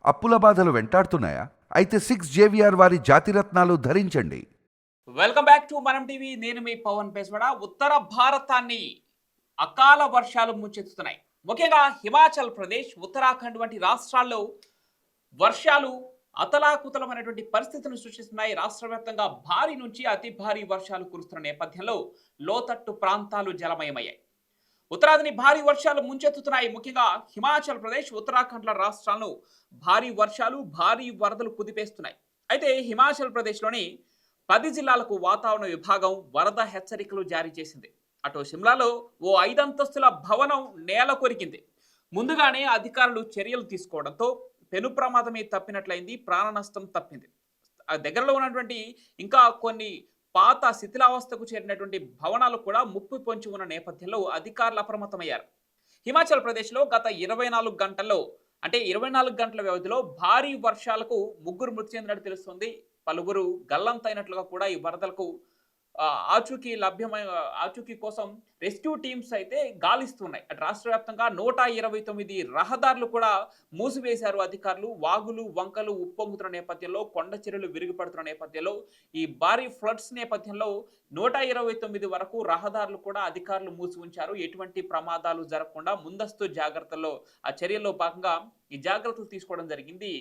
అప్పుల బాధలు వెంటాడుతున్నాయా? అయితే 6 JVR వారి జాతిరత్నాలు ధరించండి. వెల్కమ్ బ్యాక్ టు మనం టీవీ. నేను మీ పవన్ పేస్వడ. ఉత్తర భారతాన్ని అకాల వర్షాలు ముంచెత్తుతున్నాయి. ముఖ్యంగా హిమాచల్ ప్రదేశ్, ఉత్తరాఖండ్ వంటి రాష్ట్రాల్లో వర్షాలు అతలాకుతలమైనటువంటి పరిస్థితిని సృష్టిస్తున్నాయి. రాష్ట్ర వ్యాప్తంగా భారీ నుంచి అతి భారీ వర్షాలు కురుస్తున్న నేపథ్యంలో లోతట్టు ప్రాంతాలు జలమయమయ్యాయి. ఉత్తరాదిని భారీ వర్షాలు ముంచెత్తుతున్నాయి. ముఖ్యంగా హిమాచల్ ప్రదేశ్, ఉత్తరాఖండ్ల రాష్ట్రాలను భారీ వర్షాలు, భారీ వరదలు కుదిపేస్తున్నాయి. అయితే హిమాచల్ ప్రదేశ్లోని 10 జిల్లాలకు వాతావరణ విభాగం వరద హెచ్చరికలు జారీ చేసింది. అటు సిమ్లాలో ఓ 5 అంతస్తుల భవనం నేల కొరికింది. ముందుగానే అధికారులు చర్యలు తీసుకోవడంతో పెను ప్రమాదమే తప్పినట్లయింది. ప్రాణ నష్టం తప్పింది. ఆ దగ్గరలో ఉన్నటువంటి ఇంకా కొన్ని పాత శిథిలావస్థకు చేరినటువంటి భవనాలు కూడా ముప్పు పొంచి ఉన్న నేపథ్యంలో అధికారులు అప్రమత్తమయ్యారు. హిమాచల్ ప్రదేశ్లో గత 24 గంటల్లో అంటే 24 గంటల వ్యవధిలో భారీ వర్షాలకు ముగ్గురు మృతి చెందినట్టు తెలుస్తుంది. పలువురు గల్లంతైనట్లుగా కూడా ఈ వరదలకు ఆచూకీ కోసం రెస్క్యూ టీమ్స్ అయితే గాలిస్తున్నాయి. అటు రాష్ట్ర వ్యాప్తంగా 129 రహదారులు కూడా మూసివేశారు అధికారులు. వాగులు, వంకలు ఉప్పొంగుతున్న నేపథ్యంలో, కొండ చర్యలు విరిగిపడుతున్న నేపథ్యంలో, ఈ భారీ ఫ్లడ్స్ నేపథ్యంలో 129 వరకు రహదారులు కూడా అధికారులు మూసి ఉంచారు. ఎటువంటి ప్రమాదాలు జరగకుండా ముందస్తు జాగ్రత్తల్లో ఆ చర్యల్లో భాగంగా ఈ జాగ్రత్తలు తీసుకోవడం జరిగింది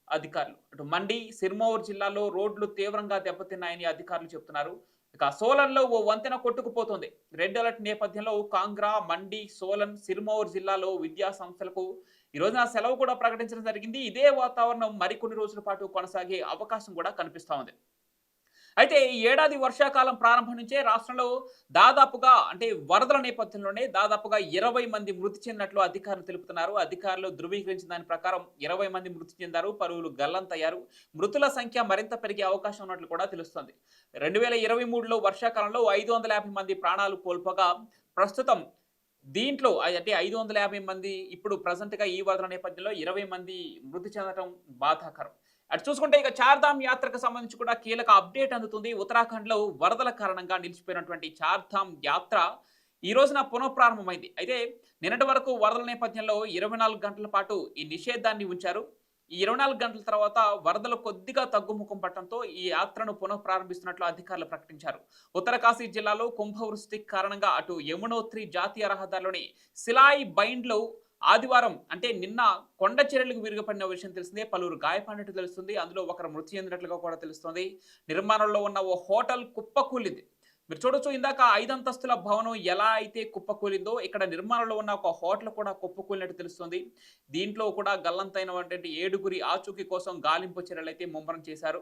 అధికారులు. అటు మండి, సిర్మౌర్ జిల్లాలో రోడ్లు తీవ్రంగా దెబ్బతిన్నాయని అధికారులు చెప్తున్నారు. ఇక సోలన్లో ఓ వంతెన కొట్టుకుపోతుంది. రెడ్ అలర్ట్ నేపథ్యంలో కాంగ్రా, మండి, సోలన్, సిర్మౌర్ జిల్లాలో విద్యా సంస్థలకు ఈ రోజున సెలవు కూడా ప్రకటించడం జరిగింది. ఇదే వాతావరణం మరికొన్ని రోజుల పాటు కొనసాగే అవకాశం కూడా కనిపిస్తా ఉంది. అయితే ఈ ఏడాది వర్షాకాలం ప్రారంభం నుంచే రాష్ట్రంలో దాదాపుగా అంటే వరదల నేపథ్యంలోనే దాదాపుగా 20 మంది మృతి చెందినట్లు అధికారులు తెలుపుతున్నారు. అధికారులు ధృవీకరించిన దాని ప్రకారం 20 మంది మృతి చెందారు. పలువురు గల్లంతయ్యారు. మృతుల సంఖ్య మరింత పెరిగే అవకాశం ఉన్నట్లు కూడా తెలుస్తోంది. 2023లో వర్షాకాలంలో 550 మంది ప్రాణాలు కోల్పోగా ప్రస్తుతం దీంట్లో అంటే 550 మంది ఇప్పుడు ప్రజెంట్గా ఈ వరదల నేపథ్యంలో 20 మంది మృతి చెందడం బాధాకరం. అటు చూసుకుంటే ఇక చార్ధామ్ యాత్రకు సంబంధించి కూడా కీలక అప్డేట్ అందుతుంది. ఉత్తరాఖండ్లో వరదల కారణంగా నిలిచిపోయినటువంటి చార్ధామ్ యాత్ర ఈ రోజున పునఃప్రారంభమైంది. అయితే నిన్నటి వరకు వరదల నేపథ్యంలో 24 గంటల పాటు ఈ నిషేధాన్ని ఉంచారు. ఈ 24 గంటల తర్వాత వరదలు కొద్దిగా తగ్గుముఖం పట్టడంతో ఈ యాత్రను పునఃప్రారంభిస్తున్నట్లు అధికారులు ప్రకటించారు. ఉత్తరకాశీ జిల్లాలో కుంభవృష్టి కారణంగా అటు యమునోత్రి జాతీయ రహదారిలోని సిలాయి బైండ్లో ఆదివారం అంటే నిన్న కొండ చర్యలకు విరిగిపడిన విషయం తెలిసిందే. పలువురు గాయపడినట్టు తెలుస్తుంది. అందులో ఒకరు మృతి చెందినట్లుగా కూడా తెలుస్తుంది. నిర్మాణంలో ఉన్న ఓ హోటల్ కుప్పకూలింది. మీరు చూడొచ్చు, ఇందాక 5 అంతస్తుల భవనం ఎలా అయితే కుప్పకూలిందో ఇక్కడ నిర్మాణంలో ఉన్న ఒక హోటల్ కూడా కుప్పకూలినట్టు తెలుస్తుంది. దీంట్లో కూడా గల్లంతైనటువంటి 7గురి ఆచూకీ కోసం గాలింపు చర్యలు అయితే ముమ్మరం చేశారు.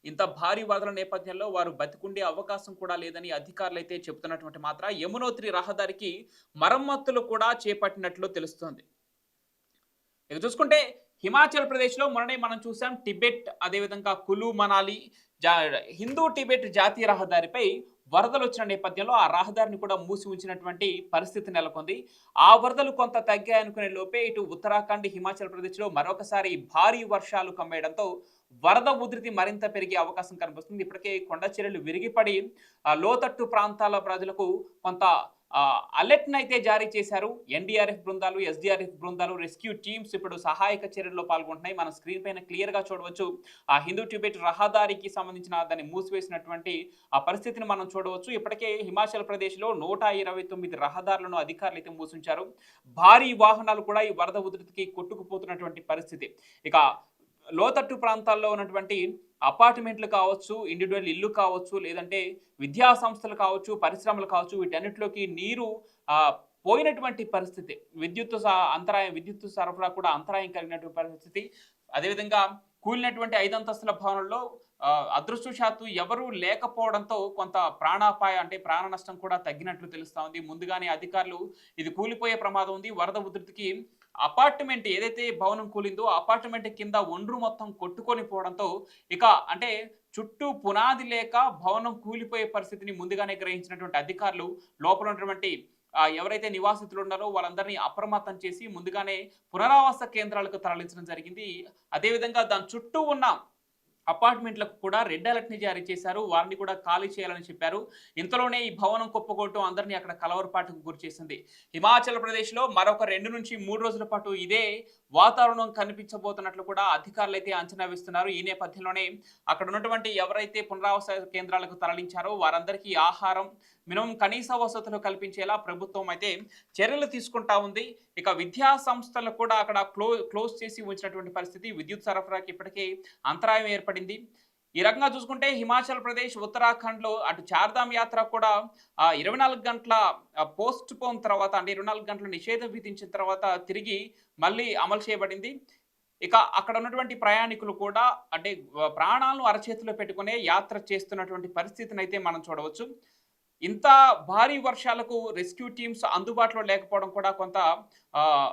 ఇంత భారీ వరదల నేపథ్యంలో వారు బతికుండే అవకాశం కూడా లేదని అధికారులు అయితే చెబుతున్నటువంటి మాత్రం యమునోత్రి రహదారికి మరమ్మతులు కూడా చేపట్టినట్లు తెలుస్తోంది. ఇక చూసుకుంటే హిమాచల్ ప్రదేశ్లో మొన్ననే మనం చూసాం టిబెట్, అదేవిధంగా కులు మనాలి హిందూ టిబెట్ జాతీయ రహదారిపై వరదలు వచ్చిన నేపథ్యంలో ఆ రహదారిని కూడా మూసి ఉంచినటువంటి పరిస్థితి నెలకొంది. ఆ వరదలు కొంత తగ్గాయనుకునే లోపే ఇటు ఉత్తరాఖండ్, హిమాచల్ ప్రదేశ్లో మరొకసారి భారీ వర్షాలు కమ్మేయడంతో వరద ఉధృతి మరింత పెరిగే అవకాశం కనిపిస్తుంది. ఇప్పటికే కొండ చర్యలు విరిగిపడి లోతట్టు ప్రాంతాల ప్రజలకు కొంత అలర్ట్ని అయితే జారీ చేశారు. ఎన్డీఆర్ఎఫ్ బృందాలు, ఎస్డీఆర్ఎఫ్ బృందాలు, రెస్క్యూ టీమ్స్ ఇప్పుడు సహాయక చర్యల్లో పాల్గొంటున్నాయి. మన స్క్రీన్ పైన క్లియర్గా చూడవచ్చు. ఆ హిందూ టిబెట్ రహదారికి సంబంధించిన దాన్ని మూసివేసినటువంటి ఆ పరిస్థితిని మనం చూడవచ్చు. ఇప్పటికే హిమాచల్ ప్రదేశ్లో 129 రహదారులను అధికారులు అయితే మూసించారు. భారీ వాహనాలు కూడా ఈ వరద ఉధృతికి కొట్టుకుపోతున్నటువంటి పరిస్థితి. ఇక లోతట్టు ప్రాంతాల్లో ఉన్నటువంటి అపార్ట్మెంట్లు కావచ్చు, ఇండివిజువల్ ఇల్లు కావచ్చు, లేదంటే విద్యా సంస్థలు కావచ్చు, పరిశ్రమలు కావచ్చు, వీటన్నిటిలోకి నీరు పోయినటువంటి పరిస్థితి. విద్యుత్ సరఫరా కూడా అంతరాయం కలిగినటువంటి పరిస్థితి. అదేవిధంగా కూలినటువంటి 5 అంతస్తుల భవనంలో అదృష్టవశాత్తు ఎవరూ లేకపోవడంతో కొంత ప్రాణ నష్టం కూడా తగ్గినట్లు తెలుస్తా ఉంది. ముందుగానే అధికారులు ఇది కూలిపోయే ప్రమాదం ఉంది, వరద ఉధృతికి అపార్ట్మెంట్ ఏదైతే భవనం కూలిందో అపార్ట్మెంట్ కింద ఒండ్రు మొత్తం కొట్టుకొని పోవడంతో ఇక అంటే చుట్టూ పునాది లేక భవనం కూలిపోయే పరిస్థితిని ముందుగానే గ్రహించినటువంటి అధికారులు లోపల ఉన్నటువంటి ఎవరైతే నివాసితులు ఉన్నారో వాళ్ళందరినీ అప్రమత్తం చేసి ముందుగానే పునరావాస కేంద్రాలకు తరలించడం జరిగింది. అదేవిధంగా దాని చుట్టూ ఉన్న అపార్ట్మెంట్లకు కూడా రెడ్ అలర్ట్‌ని జారీ చేశారు. వారిని కూడా ఖాళీ చేయాలని చెప్పారు. ఇంతలోనే ఈ భవనం కుప్పకూలటం అందరిని అక్కడ కలవరపాటుకు గురిచేసింది. హిమాచల్ ప్రదేశ్‌లో మరొక 2-3 రోజుల పాటు ఇదే వాతావరణం కనిపించబోతున్నట్లు కూడా అధికారులైతే అంచనా వేస్తున్నారు. ఈ నేపథ్యంలోనే అక్కడ ఉన్నటువంటి ఎవరైతే పునరావాస కేంద్రాలకు తరలించారో వారందరికీ ఆహారం, మినిమం కనీస వసతులు కల్పించేలా ప్రభుత్వం అయితే చర్యలు తీసుకుంటా ఉంది. ఇక విద్యా సంస్థలకు కూడా అక్కడ క్లోజ్ చేసి ఉంచినటువంటి పరిస్థితి. విద్యుత్ సరఫరాకి ఇప్పటికే అంతరాయం ఏర్పడింది. ఈ రకంగా చూసుకుంటే హిమాచల్ ప్రదేశ్, ఉత్తరాఖండ్‌లో అటు చార్ధామ్ యాత్ర కూడా 24 గంటల పోస్ట్‌పోన్ తర్వాత అంటే 24 గంటల నిషేధం విధించిన తర్వాత తిరిగి మళ్ళీ అమలు చేయబడింది. ఇక అక్కడ ఉన్నటువంటి ప్రయాణికులు కూడా అంటే ప్రాణాలను అరచేతిలో పెట్టుకునే యాత్ర చేస్తున్నటువంటి పరిస్థితినైతే మనం చూడవచ్చు. ఇంత భారీ వర్షాలకు రెస్క్యూ టీమ్స్ అందుబాటులో లేకపోవడం కూడా కొంత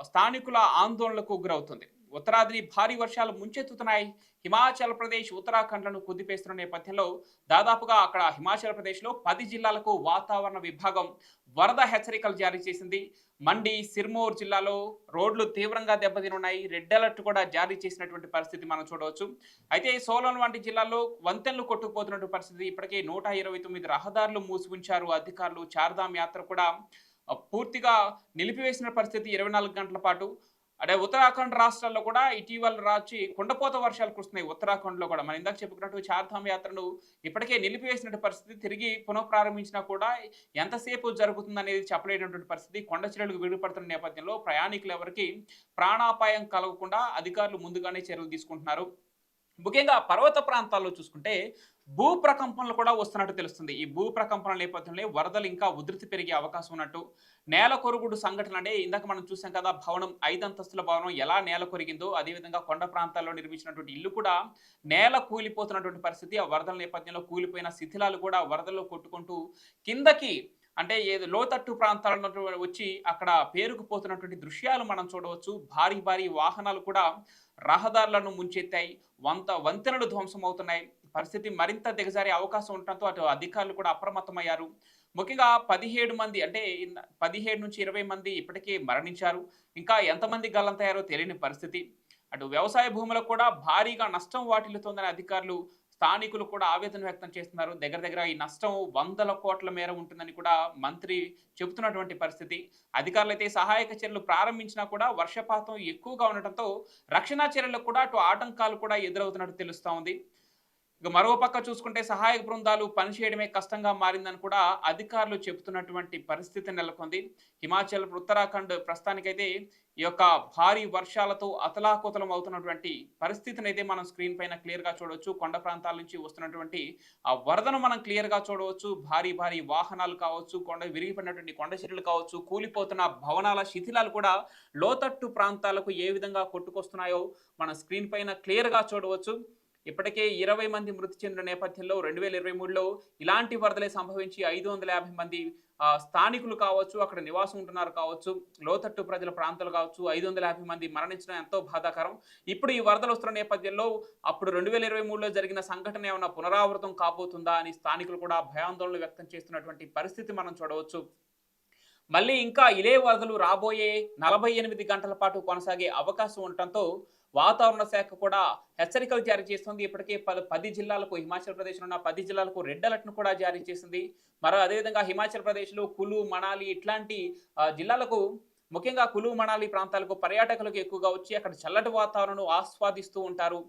స్థానికుల ఆందోళనకు గురవుతుంది. ఉత్తరాదిని భారీ వర్షాలు ముంచెత్తుతున్నాయి. హిమాచల్ ప్రదేశ్, ఉత్తరాఖండ్‌లను కుదిపేస్తున్న నేపథ్యంలో దాదాపుగా అక్కడ హిమాచల్ ప్రదేశ్‌లో 10 జిల్లాలకు వాతావరణ విభాగం వరద హెచ్చరికలు జారీ చేసింది. మండి, సిర్మౌర్ జిల్లాలో రోడ్లు తీవ్రంగా దెబ్బతినున్నాయి. రెడ్ అలర్ట్ కూడా జారీ చేసినటువంటి పరిస్థితి మనం చూడవచ్చు. అయితే సోలన్ వంటి జిల్లాల్లో వంతెనలు కొట్టుకుపోతున్నటువంటి పరిస్థితి. ఇప్పటికే 129 రహదారులు మూసి ఉంచారు అధికారులు. చార్ధామ్ యాత్ర కూడా పూర్తిగా నిలిపివేసిన పరిస్థితి 24 గంటల పాటు. అంటే ఉత్తరాఖండ్ రాష్ట్రాల్లో కూడా ఇటీవల రాచి కుండపోత వర్షాలు కురుస్తున్నాయి. ఉత్తరాఖండ్‌లో కూడా మనం ఇందాక చెప్పుకున్నట్టు చార్ధామ్ యాత్రను ఇప్పటికే నిలిపివేసినటువంటి పరిస్థితి. తిరిగి పునఃప్రారంభించినా కూడా ఎంతసేపు జరుగుతుందనేది చెప్పలేనటువంటి పరిస్థితి. కొండ చర్యలకు విడిపడుతున్న నేపథ్యంలో ప్రయాణికులు ఎవరికీ ప్రాణాపాయం కలగకుండా అధికారులు ముందుగానే చర్యలు తీసుకుంటున్నారు. ముఖ్యంగా పర్వత ప్రాంతాల్లో చూసుకుంటే భూ ప్రకంపనలు కూడా వస్తున్నట్టు తెలుస్తుంది. ఈ భూ ప్రకంపనల నేపథ్యంలో వరదలు ఇంకా ఉధృతి పెరిగే అవకాశం ఉన్నట్టు, నేల కొరుగుడు సంఘటన అంటే ఇందాక మనం చూసాం కదా, భవనం 5 అంతస్తుల భవనం ఎలా నేల కొరిగిందో అదేవిధంగా కొండ ప్రాంతాల్లో నిర్మించినటువంటి ఇల్లు కూడా నేల కూలిపోతున్నటువంటి పరిస్థితి. ఆ వరదల నేపథ్యంలో కూలిపోయిన శిథిలాలు కూడా వరదల్లో కొట్టుకుంటూ కిందకి అంటే ఏదో లోతట్టు ప్రాంతాల వచ్చి అక్కడ పేరుకుపోతున్నటువంటి దృశ్యాలు మనం చూడవచ్చు. భారీ భారీ వాహనాలు కూడా రహదారులను ముంచెత్తాయి. వంతెనలు ధ్వంసం అవుతున్నాయి. పరిస్థితి మరింత దిగజారే అవకాశం ఉండటంతో అటు అధికారులు కూడా అప్రమత్తమయ్యారు. ముఖ్యంగా 17 మంది అంటే 17-20 మంది ఇప్పటికే మరణించారు. ఇంకా ఎంతమంది గల్లంతయ్యారో తెలియని పరిస్థితి. అటు వ్యవసాయ భూములకు కూడా భారీగా నష్టం వాటిల్లుతోందని అధికారులు, స్థానికులు కూడా ఆవేదన వ్యక్తం చేస్తున్నారు. దగ్గర దగ్గర ఈ నష్టం 100 కోట్ల మేర ఉంటుందని కూడా మంత్రి చెబుతున్నటువంటి పరిస్థితి. అధికారులైతే సహాయక చర్యలు ప్రారంభించినా కూడా వర్షపాతం ఎక్కువగా ఉండటంతో రక్షణ చర్యలకు కూడా అటు ఆటంకాలు కూడా ఎదురవుతున్నట్టు తెలుస్తా ఉంది. ఇక మరోపక్క చూసుకుంటే సహాయక బృందాలు పనిచేయడమే కష్టంగా మారిందని కూడా అధికారులు చెబుతున్నటువంటి పరిస్థితి నెలకొంది. హిమాచల్, ఉత్తరాఖండ్ ప్రస్తుతానికైతే ఈ యొక్క భారీ వర్షాలతో అతలాకుతలం అవుతున్నటువంటి పరిస్థితిని అయితే మనం స్క్రీన్ పైన క్లియర్గా చూడవచ్చు. కొండ ప్రాంతాల నుంచి వస్తున్నటువంటి ఆ వరదను మనం క్లియర్గా చూడవచ్చు. భారీ భారీ వాహనాలు కావచ్చు, విరిగిపడినటువంటి కొండ చర్యలు కావచ్చు, కూలిపోతున్న భవనాల శిథిలాలు కూడా లోతట్టు ప్రాంతాలకు ఏ విధంగా కొట్టుకొస్తున్నాయో మన స్క్రీన్ పైన క్లియర్గా చూడవచ్చు. ఇప్పటికే 20 మంది మృతి చెందిన నేపథ్యంలో 2023లో ఇలాంటి వరదలే సంభవించి 550 మంది స్థానికులు కావచ్చు, అక్కడ నివాసం ఉంటున్నారు కావచ్చు, లోతట్టు ప్రజల ప్రాంతాలు కావచ్చు, 550 మంది మరణించడం ఎంతో బాధాకరం. ఇప్పుడు ఈ వరదలు వస్తున్న నేపథ్యంలో అప్పుడు 2023లో జరిగిన సంఘటన ఏమైనా పునరావృతం కాబోతుందా అని స్థానికులు కూడా భయాందోళనలు వ్యక్తం చేస్తున్నటువంటి పరిస్థితి మనం చూడవచ్చు. మళ్ళీ ఇంకా ఇదే వరదలు రాబోయే 48 గంటల పాటు కొనసాగే అవకాశం ఉండటంతో వాతావరణ శాఖ కూడా హెచ్చరికలు జారీ చేస్తుంది. ఇప్పటికే 10 జిల్లాలకు, హిమాచల్ ప్రదేశ్లో ఉన్న 10 జిల్లాలకు రెడ్ అలర్ట్‌ను కూడా జారీ చేసింది. అదేవిధంగా హిమాచల్ ప్రదేశ్‌లో కులు, మనాలి ఇట్లాంటి జిల్లాలకు, ముఖ్యంగా కులు, మనాలి ప్రాంతాలకు పర్యాటకులకు ఎక్కువగా వచ్చి అక్కడ చల్లటి వాతావరణం ఆస్వాదిస్తూ ఉంటారు.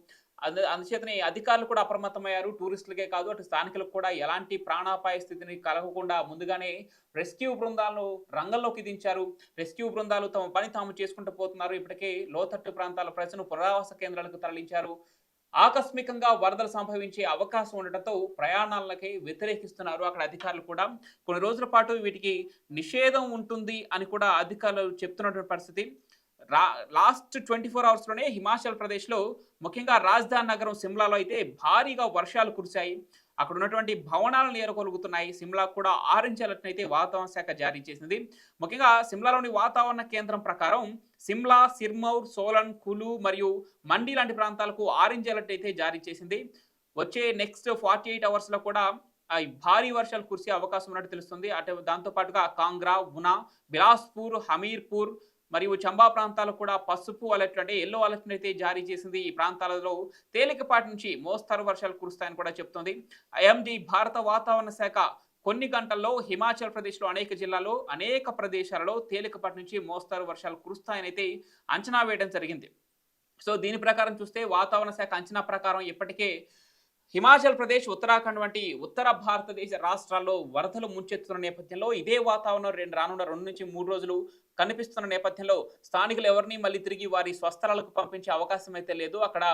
అందుచేతనే అధికారులు కూడా అప్రమత్తమయ్యారు. టూరిస్టులకే కాదు అటు స్థానికులకు కూడా ఎలాంటి ప్రాణాపాయ స్థితిని కలగకుండా ముందుగానే రెస్క్యూ బృందాలను రంగంలోకి దించారు. రెస్క్యూ బృందాలు తమ పని తాము చేసుకుంటూ పోతున్నారు. ఇప్పటికే లోతట్టు ప్రాంతాల ప్రజలను పునరావాస కేంద్రాలకు తరలించారు. ఆకస్మికంగా వరదలు సంభవించే అవకాశం ఉండటంతో ప్రయాణాలకి వ్యతిరేకిస్తున్నారు అక్కడ అధికారులు కూడా. కొన్ని రోజుల పాటు వీటికి నిషేధం ఉంటుంది అని కూడా అధికారులు చెప్తున్నటువంటి పరిస్థితి. లాస్ట్ 24 అవర్స్‌లోనే హిమాచల్ ప్రదేశ్‌లో ముఖ్యంగా రాజధాని నగరం సిమ్లాలో అయితే భారీగా వర్షాలు కురిశాయి. అక్కడ ఉన్నటువంటి భవనాలను ఏరుకొలుగుతున్నాయి. సిమ్లాకు కూడా ఆరెంజ్ అలర్ట్ అయితే వాతావరణ శాఖ జారీ చేసింది. ముఖ్యంగా సిమ్లాలోని వాతావరణ కేంద్రం ప్రకారం సిమ్లా, సిర్మౌర్, సోలన్, కులు మరియు మండి లాంటి ప్రాంతాలకు ఆరెంజ్ అలర్ట్ అయితే జారీ చేసింది. వచ్చే నెక్స్ట్ 48 అవర్స్‌లో కూడా భారీ వర్షాలు కురిసే అవకాశం ఉన్నట్టు తెలుస్తుంది. దాంతో పాటుగా కాంగ్రా, ఉనా, బిలాస్పూర్, హమీర్పూర్ మరియు చంబా ప్రాంతాలు కూడా పసుపు అలర్ట్ అంటే ఎల్లో అలర్ట్ అయితే జారీ చేసింది. ఈ ప్రాంతాలలో తేలికపాటి నుంచి మోస్తరు వర్షాలు కురుస్తాయని కూడా చెప్తోంది. ఐఎండీ భారత వాతావరణ శాఖ కొన్ని గంటల్లో హిమాచల్ ప్రదేశ్‌లో అనేక జిల్లాల్లో, అనేక ప్రదేశాలలో తేలికపాటి నుంచి మోస్తరు వర్షాలు కురుస్తాయని అయితే అంచనా వేయడం జరిగింది. సో, దీని ప్రకారం చూస్తే వాతావరణ శాఖ అంచనా ప్రకారం ఇప్పటికే హిమాచల్ ప్రదేశ్, ఉత్తరాఖండ్ వంటి ఉత్తర భారతదేశ రాష్ట్రాల్లో వరదలు ముంచెత్తుతున్న నేపథ్యంలో ఇదే వాతావరణం రానున్న 2-3 రోజులు కనిపిస్తున్న నేపథ్యంలో స్థానికులు ఎవరిని మళ్ళీ తిరిగి వారి స్వస్థలాలకు పంపించే అవకాశం అయితే లేదు. అక్కడ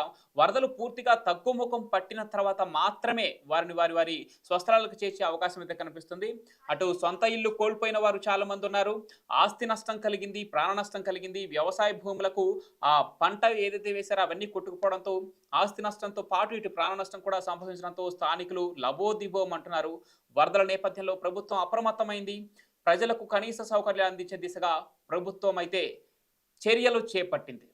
వరదలు పూర్తిగా తగ్గుముఖం పట్టిన తర్వాత మాత్రమే వారిని వారి స్వస్థలాలకు చేర్చే అవకాశం అయితే కనిపిస్తుంది. అటు సొంత ఇల్లు కోల్పోయిన వారు చాలా మంది ఉన్నారు. ఆస్తి నష్టం కలిగింది, ప్రాణ నష్టం కలిగింది. వ్యవసాయ భూములకు పంట ఏదైతే వేశారో అవన్నీ కొట్టుకుపోవడంతో ఆస్తి నష్టంతో పాటు ఇటు ప్రాణ నష్టం కూడా సంభవించడంతో స్థానికులు లబోదిబోమంటున్నారు. వరదల నేపథ్యంలో ప్రభుత్వం అప్రమత్తమైంది. ప్రజలకు కనీస సౌకర్యాలు అందించే దిశగా ప్రభుత్వం అయితే చర్యలు చేపట్టింది.